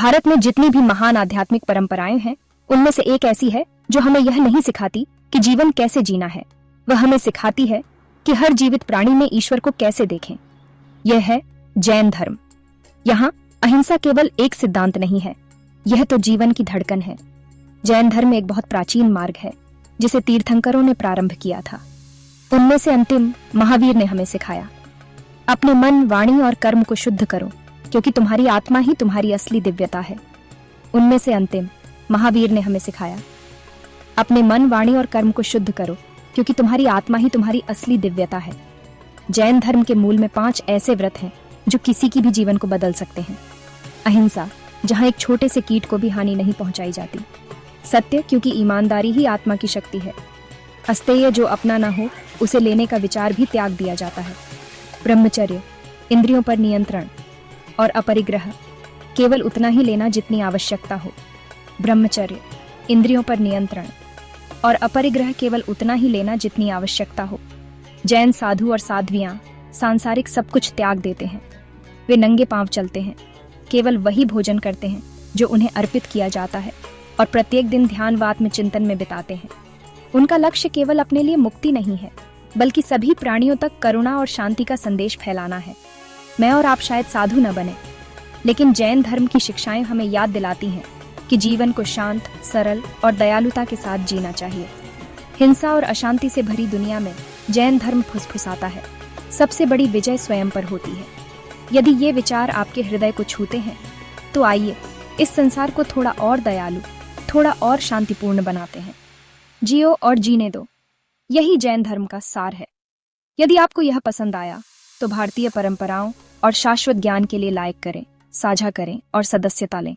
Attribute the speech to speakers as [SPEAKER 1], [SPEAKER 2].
[SPEAKER 1] भारत में जितनी भी महान आध्यात्मिक परंपराएं हैं, उनमें से एक ऐसी है जो हमें यह नहीं सिखाती कि जीवन कैसे जीना है। वह हमें सिखाती है कि हर जीवित प्राणी में ईश्वर को कैसे देखें। यह है जैन धर्म। यहाँ अहिंसा केवल एक सिद्धांत नहीं है, यह तो जीवन की धड़कन है। जैन धर्म एक बहुत प्राचीन मार्ग है जिसे तीर्थंकरों ने प्रारंभ किया था। उनमें से अंतिम महावीर ने हमें सिखाया, अपने मन, वाणी और कर्म को शुद्ध करो, क्योंकि तुम्हारी आत्मा ही तुम्हारी असली दिव्यता है। उनमें से अंतिम महावीर ने हमें सिखाया, अपने मन, वाणी और कर्म को शुद्ध करो, क्योंकि तुम्हारी आत्मा ही तुम्हारी असली दिव्यता है। जैन धर्म के मूल में 5 ऐसे व्रत हैं जो किसी की भी जीवन को बदल सकते हैं। अहिंसा, जहां एक छोटे से कीट को भी हानि नहीं पहुंचाई जाती। सत्य, क्योंकि ईमानदारी ही आत्मा की शक्ति है। अस्तेय, जो अपना ना हो उसे लेने का विचार भी त्याग दिया जाता है। ब्रह्मचर्य, इंद्रियों पर नियंत्रण। और अपरिग्रह, केवल उतना ही लेना जितनी आवश्यकता हो। ब्रह्मचर्य, इंद्रियों पर नियंत्रण और अपरिग्रह, केवल उतना ही लेना जितनी आवश्यकता हो। जैन साधु और साध्वियां सांसारिक सब कुछ त्याग देते हैं। वे नंगे पांव चलते हैं, केवल वही भोजन करते हैं जो उन्हें अर्पित किया जाता है और प्रत्येक दिन ध्यान व आत्म चिंतन में बिताते हैं। उनका लक्ष्य केवल अपने लिए मुक्ति नहीं है, बल्कि सभी प्राणियों तक करुणा और शांति का संदेश फैलाना है। मैं और आप शायद साधु न बने, लेकिन जैन धर्म की शिक्षाएं हमें याद दिलाती हैं कि जीवन को शांत, सरल और दयालुता के साथ जीना चाहिए। हिंसा और अशांति से भरी दुनिया में जैन धर्म फुसफुसाता है, सबसे बड़ी विजय स्वयं पर होती है। यदि ये विचार आपके हृदय को छूते हैं, तो आइए इस संसार को थोड़ा और दयालु, थोड़ा और शांतिपूर्ण बनाते हैं। जियो और जीने दो, यही जैन धर्म का सार है। यदि आपको यह पसंद आया तो भारतीय परंपराओं और शाश्वत ज्ञान के लिए लाइक करें, साझा करें और सदस्यता लें।